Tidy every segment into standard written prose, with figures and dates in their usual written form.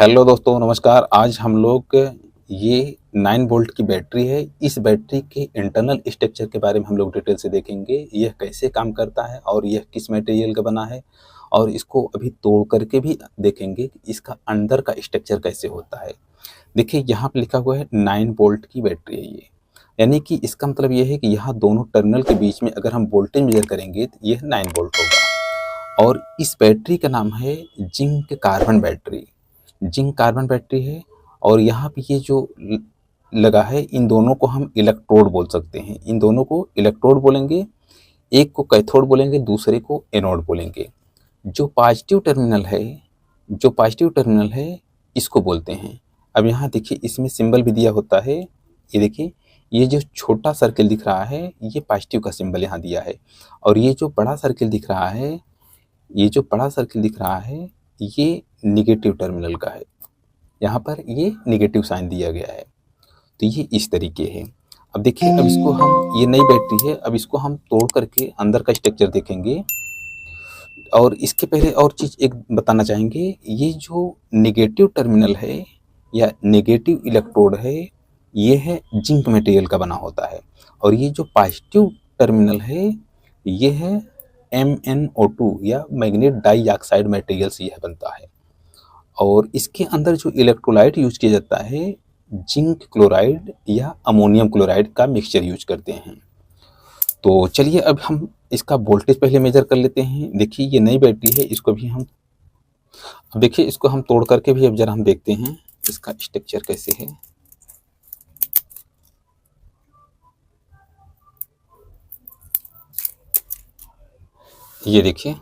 Hello दोस्तों, नमस्कार। आज हम लोग ये 9 वोल्ट की बैटरी है, इस बैटरी के इंटरनल स्ट्रक्चर के बारे में हम लोग डिटेल से देखेंगे। यह कैसे काम करता है और यह किस मटेरियल का बना है, और इसको अभी तोड़ करके भी देखेंगे कि इसका अंदर का स्ट्रक्चर कैसे होता है। देखिए, यहाँ पे लिखा हुआ है 9 वोल्ट की बैटरी है ये, यानी कि इसका मतलब ये है कि यहाँ दोनों टर्मिनल के बीच में अगर हम वोल्टेज मेजर करेंगे तो यह 9 वोल्ट होगा। और इस बैटरी का नाम है zinc carbon battery. Zinc carbon battery है, और यहाँ पे ये जो लगा है, इन दोनों को हम इलेक्ट्रोड बोल सकते हैं। इन दोनों को इलेक्ट्रोड बोलेंगे, एक को कैथोड बोलेंगे, दूसरे को एनोड बोलेंगे। जो पॉजिटिव टर्मिनल है इसको बोलते हैं। अब यहाँ देखिए, इसमें सिंबल भी दिया होता है। ये देखिए, ये जो छोटा सर्किल दिख रहा है ये पॉजिटिव का सिंबल यहाँ दिया है, और ये जो बड़ा सर्किल दिख रहा है ये निगेटिव टर्मिनल का है। यहाँ पर ये निगेटिव साइन दिया गया है। तो ये इस तरीके है। अब देखिए, अब इसको हम, ये नई बैटरी है, अब इसको हम तोड़ करके अंदर का स्ट्रक्चर देखेंगे। और इसके पहले और चीज़ एक बताना चाहेंगे, ये जो निगेटिव टर्मिनल है या नेगेटिव इलेक्ट्रोड है, ये है जिंक मटेरियल का बना होता है। और ये जो पॉजिटिव टर्मिनल है ये है MnO2 या मैग्नेट डाई ऑक्साइड मटेरियल से यह बनता है। और इसके अंदर जो इलेक्ट्रोलाइट यूज किया जाता है, जिंक क्लोराइड या अमोनियम क्लोराइड का मिक्सचर यूज करते हैं। तो चलिए, अब हम इसका वोल्टेज पहले मेजर कर लेते हैं। देखिए, ये नई बैटरी है, इसको भी हम, अब देखिए इसको हम तोड़ करके भी अब जरा हम देखते हैं इसका स्ट्रक्चर कैसे है। ये देखिए,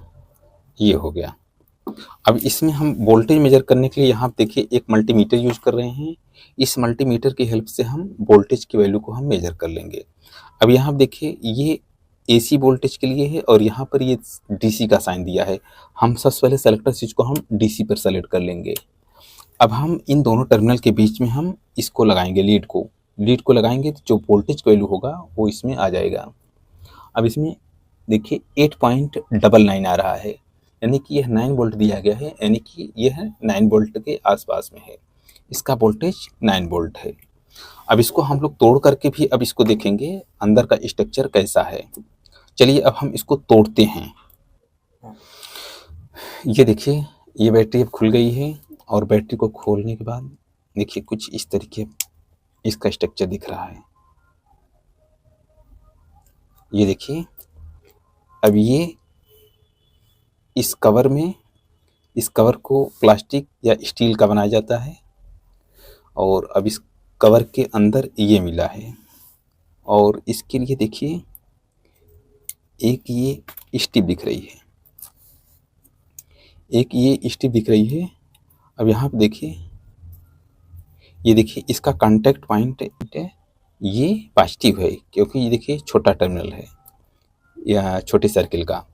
ये हो गया। अब इसमें हम वोल्टेज मेजर करने के लिए यहाँ देखिए एक मल्टीमीटर यूज कर रहे हैं। इस मल्टीमीटर की हेल्प से हम वोल्टेज की वैल्यू को हम मेजर कर लेंगे। अब यहाँ देखिए, ये AC वोल्टेज के लिए है, और यहाँ पर ये DC का साइन दिया है। हम सबसे पहले सेलेक्टर स्विच को हम DC पर सेलेक्ट कर लेंगे। अब हम इन दोनों टर्मिनल के बीच में हम इसको लगाएंगे, लीड को लगाएंगे, तो जो वोल्टेज की वैल्यू होगा वो इसमें आ जाएगा। अब इसमें देखिए 8.99 आ रहा है, यानी कि यह 9 वोल्ट दिया गया है, यानी कि यह 9 वोल्ट के आसपास में है। इसका वोल्टेज 9 वोल्ट है। अब इसको हम लोग तोड़ करके भी अब इसको देखेंगे अंदर का स्ट्रक्चर कैसा है। चलिए, अब हम इसको तोड़ते हैं। ये देखिए, ये बैटरी अब खुल गई है, और बैटरी को खोलने के बाद देखिए कुछ इस तरीके इसका स्ट्रक्चर दिख रहा है। ये देखिए, अब ये इस कवर को प्लास्टिक या स्टील का बनाया जाता है, और अब इस कवर के अंदर ये मिला है। और इसके लिए देखिए एक ये स्टिप दिख रही है, अब यहाँ पे देखिए, ये देखिए इसका कांटेक्ट पॉइंट ये पॉजिटिव है, क्योंकि ये देखिए छोटा टर्मिनल है या छोटे सर्किल का।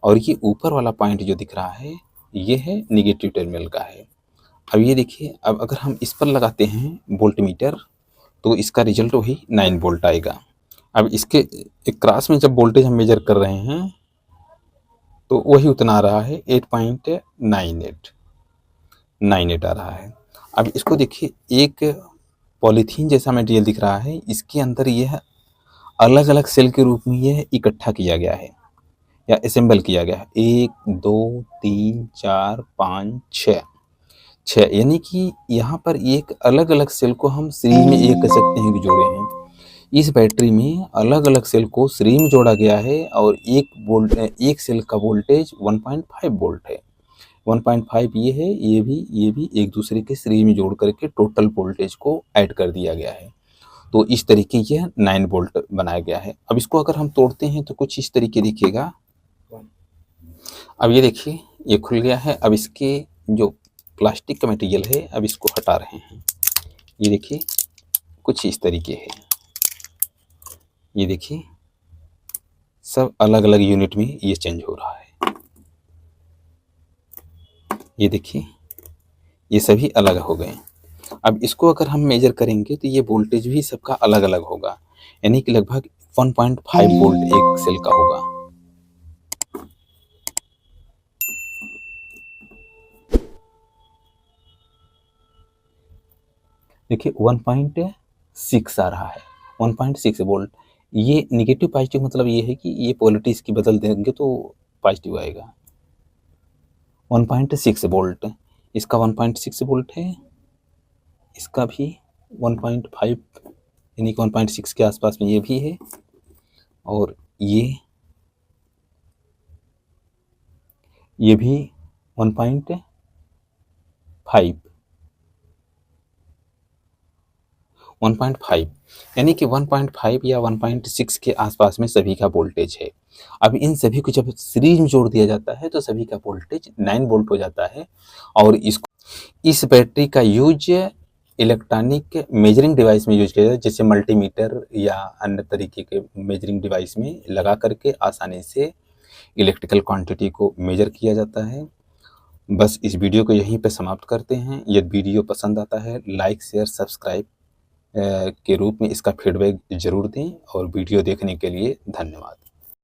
और ये ऊपर वाला पॉइंट जो दिख रहा है ये है निगेटिव टर्मिनल का है। अब ये देखिए, अब अगर हम इस पर लगाते हैं वोल्टमीटर, तो इसका रिजल्ट वही 9 वोल्ट आएगा। अब इसके एक क्रॉस में जब वोल्टेज हम मेजर कर रहे हैं तो वही उतना आ रहा है, 8.98 आ रहा है। अब इसको देखिए, एक पॉलीथीन जैसा मटेरियल दिख रहा है, इसके अंदर यह अलग अलग सेल के रूप में यह इकट्ठा किया गया है या असेंबल किया गया है। 1 2 3 4 5 6, यानी कि यहाँ पर एक अलग अलग सेल को हम सीरीज में एक कह सकते हैं कि जोड़े हैं। इस बैटरी में अलग अलग सेल को सीरीज में जोड़ा गया है, और एक सेल का वोल्टेज 1.5 वोल्ट है। 1.5 ये है, ये भी एक दूसरे के सीरीज में जोड़ करके टोटल वोल्टेज को ऐड कर दिया गया है। तो इस तरीके ये 9 वोल्ट बनाया गया है। अब इसको अगर हम तोड़ते हैं तो कुछ इस तरीके दिखेगा। अब ये देखिए, ये खुल गया है। अब इसके जो प्लास्टिक का मटेरियल है, अब इसको हटा रहे हैं। ये देखिए कुछ इस तरीके है। ये देखिए, सब अलग अलग यूनिट में ये चेंज हो रहा है। ये देखिए, ये सभी अलग हो गए। अब इसको अगर हम मेजर करेंगे तो ये वोल्टेज भी सबका अलग अलग होगा, यानी कि लगभग 1.5 वोल्ट एक सेल का होगा। देखिए 1.6 आ रहा है, 1.6 वोल्ट। ये निगेटिव पॉजिटिव मतलब ये है कि ये पोलैरिटी इसकी बदल देंगे तो पॉजिटिव आएगा। 1.6 वोल्ट, इसका 1.6 वोल्ट है, इसका भी 1.5 यानी कि 1.6 के आसपास में ये भी है, और ये भी 1.5 1.5 यानी कि 1.5 या 1.6 के आसपास में सभी का वोल्टेज है। अब इन सभी को जब सीरीज में जोड़ दिया जाता है तो सभी का वोल्टेज 9 वोल्ट हो जाता है। और इस बैटरी का यूज इलेक्ट्रॉनिक मेजरिंग डिवाइस में यूज किया जाता है, जैसे मल्टीमीटर या अन्य तरीके के मेजरिंग डिवाइस में लगा करके आसानी से इलेक्ट्रिकल क्वांटिटी को मेजर किया जाता है। बस इस वीडियो को यहीं पे समाप्त करते हैं। यदि वीडियो पसंद आता है लाइक शेयर सब्सक्राइब के रूप में इसका फीडबैक ज़रूर दें, और वीडियो देखने के लिए धन्यवाद।